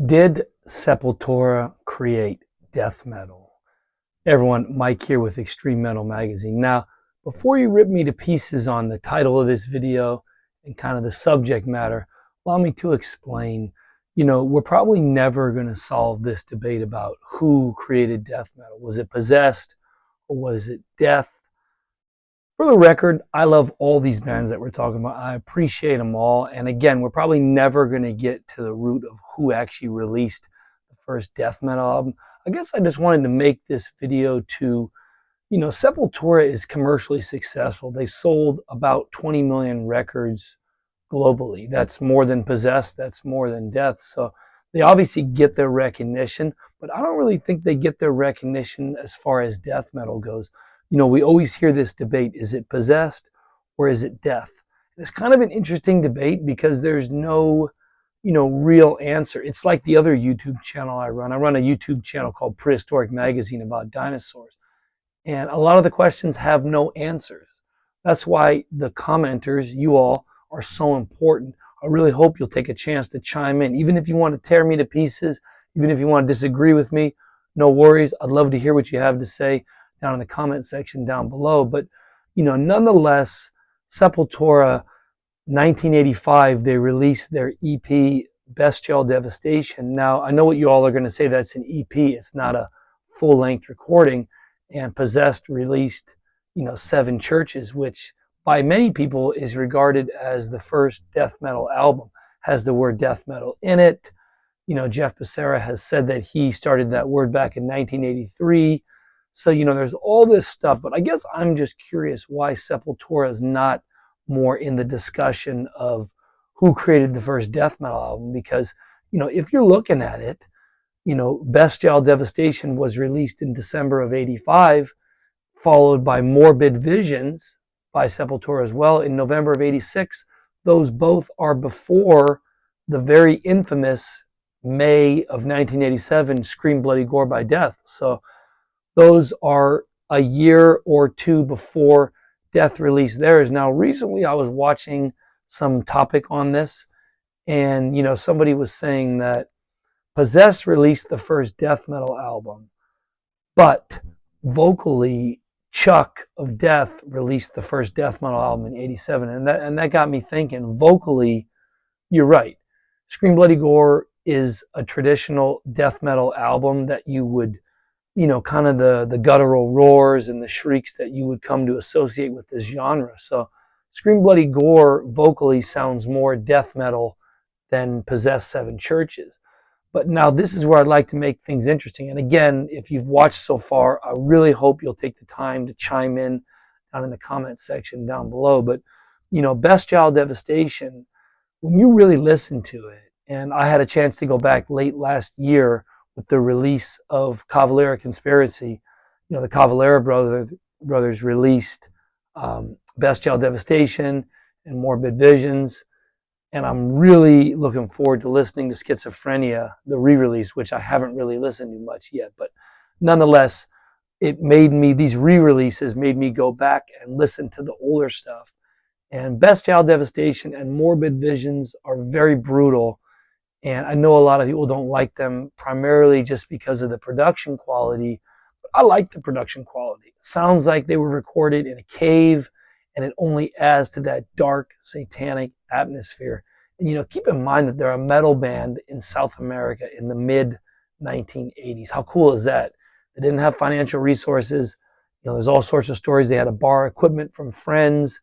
Did Sepultura create death metal? Everyone, Mike here with Extreme Metal Magazine. Now, before you rip me to pieces on the title of this video and kind of the subject matter, allow me to explain. We're probably never going to solve this debate about who created death metal. Was it possessed or was it death? For the record, I love all these bands that we're talking about. I appreciate them all. And again, we're probably never going to get to the root of who actually released the first death metal album. I guess I just wanted to make this video to, Sepultura is commercially successful. They sold about 20 million records globally. That's more than Possessed. That's more than Death. So they obviously get their recognition, but I don't really think they get their recognition as far as death metal goes. We always hear this debate, is it Possessed or is it Death? It's kind of an interesting debate because there's no, real answer. It's like the other YouTube channel I run. I run a YouTube channel called Prehistoric Magazine about dinosaurs. And a lot of the questions have no answers. That's why the commenters, you all, are so important. I really hope you'll take a chance to chime in. Even if you want to tear me to pieces, even if you want to disagree with me, no worries. I'd love to hear what you have to say down in the comment section down below. But, nonetheless, Sepultura, 1985, they released their EP, Bestial Devastation. Now, I know what you all are going to say, that's an EP. It's not a full-length recording. And Possessed released, 7 Churches, which by many people is regarded as the first death metal album. Has the word death metal in it. Jeff Becerra has said that he started that word back in 1983. So, there's all this stuff, but I guess I'm just curious why Sepultura is not more in the discussion of who created the first death metal album. Because, if you're looking at it, Bestial Devastation was released in December of 85, followed by Morbid Visions by Sepultura as well in November of 86. Those both are before the very infamous May of 1987 Scream Bloody Gore by Death. So those are a year or two before Death released theirs. Now, recently I was watching some topic on this, and somebody was saying that Possessed released the first death metal album, but vocally Chuck of Death released the first death metal album in 87. And that got me thinking, vocally, you're right. Scream Bloody Gore is a traditional death metal album that you would, kind of the guttural roars and the shrieks that you would come to associate with this genre. So Scream Bloody Gore vocally sounds more death metal than Possessed 7 Churches. But now this is where I'd like to make things interesting. And again, if you've watched so far, I really hope you'll take the time to chime in down in the comment section down below. But, Bestial Devastation, when you really listen to it, and I had a chance to go back late last year with the release of Cavalera Conspiracy, the Cavalera brothers released Bestial Devastation and Morbid Visions. And I'm really looking forward to listening to Schizophrenia, the re-release, which I haven't really listened to much yet. But nonetheless, these re-releases made me go back and listen to the older stuff. And Bestial Devastation and Morbid Visions are very brutal. And I know a lot of people don't like them primarily just because of the production quality. But I like the production quality. It sounds like they were recorded in a cave, and it only adds to that dark, satanic atmosphere. And keep in mind that they're a metal band in South America in the mid-1980s. How cool is that? They didn't have financial resources. There's all sorts of stories. They had to borrow equipment from friends.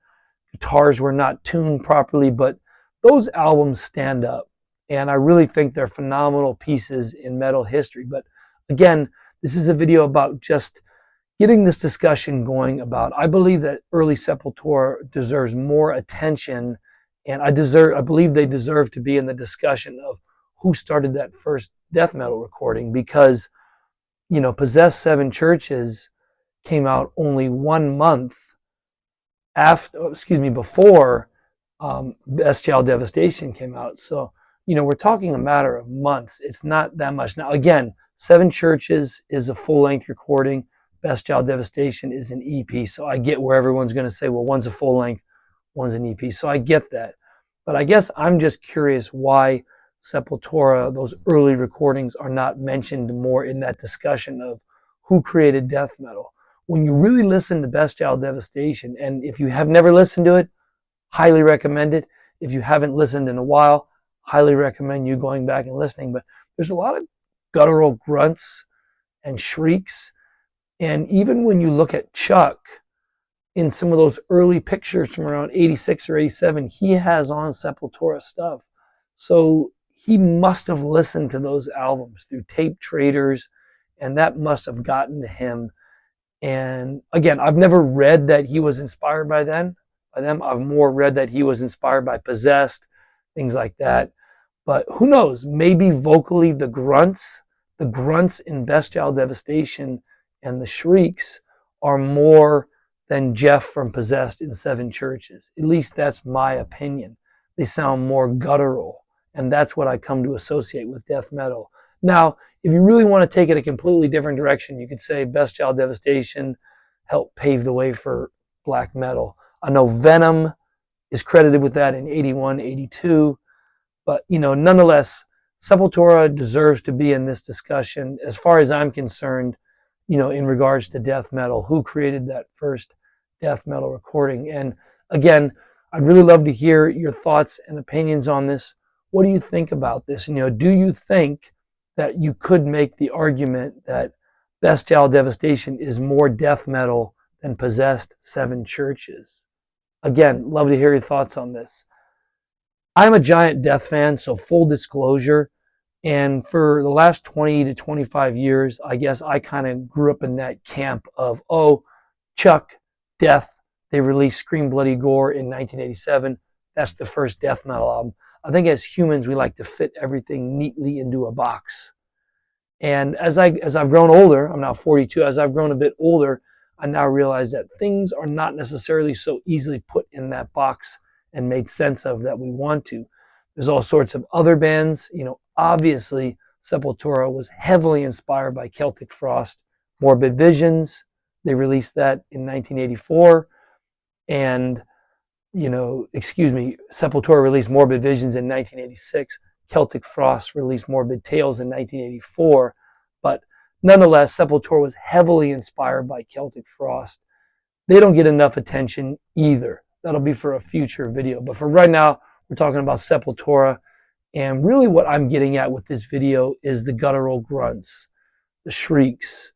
Guitars were not tuned properly, but those albums stand up. And I really think they're phenomenal pieces in metal history. But again, this is a video about just getting this discussion going about, I believe that early Sepultura deserves more attention, and I believe they deserve to be in the discussion of who started that first death metal recording, because, Possessed 7 Churches came out only 1 month before Bestial Devastation came out. So, we're talking a matter of months. It's not that much. Now, again, 7 Churches is a full-length recording. Bestial Devastation is an EP. So I get where everyone's going to say, well, one's a full length, one's an EP. So I get that. But I guess I'm just curious why Sepultura, those early recordings are not mentioned more in that discussion of who created death metal. When you really listen to Bestial Devastation, and if you have never listened to it, highly recommend it. If you haven't listened in a while, highly recommend you going back and listening. But there's a lot of guttural grunts and shrieks. And even when you look at Chuck, in some of those early pictures from around 86 or 87, he has on Sepultura stuff. So he must have listened to those albums through tape traders, and that must have gotten to him. And again, I've never read that he was inspired by them. I've more read that he was inspired by Possessed, things like that. But who knows? Maybe vocally the grunts in Bestial Devastation and the shrieks are more than Jeff from Possessed in Seven Churches. At least that's my opinion. They sound more guttural, and that's what I come to associate with death metal. Now, if you really want to take it a completely different direction, you could say Bestial Devastation helped pave the way for black metal. I know Venom is credited with that in 81, 82, but nonetheless, Sepultura deserves to be in this discussion as far as I'm concerned, in regards to death metal. Who created that first death metal recording? And again, I'd really love to hear your thoughts and opinions on this. What do you think about this? Do you think that you could make the argument that Bestial Devastation is more death metal than Possessed, Seven Churches? Again, love to hear your thoughts on this. I'm a giant death fan, so full disclosure. And for the last 20 to 25 years, I guess I kind of grew up in that camp of, oh, Chuck, Death. They released Scream Bloody Gore in 1987. That's the first death metal album. I think as humans, we like to fit everything neatly into a box. And as I've grown older, I'm now 42, as I've grown a bit older, I now realize that things are not necessarily so easily put in that box and made sense of that we want to. There's all sorts of other bands. Obviously, Sepultura was heavily inspired by Celtic Frost. Morbid Visions, they released that in 1984. And, Sepultura released Morbid Visions in 1986. Celtic Frost released Morbid Tales in 1984. But nonetheless, Sepultura was heavily inspired by Celtic Frost. They don't get enough attention either. That'll be for a future video. But for right now, we're talking about Sepultura. And really what I'm getting at with this video is the guttural grunts, the shrieks.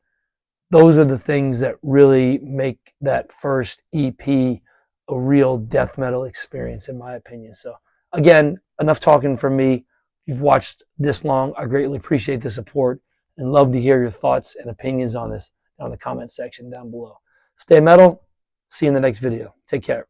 Those are the things that really make that first EP a real death metal experience, in my opinion. So again, enough talking from me. If you've watched this long, I greatly appreciate the support and love to hear your thoughts and opinions on this down in the comment section down below. Stay metal. See you in the next video. Take care.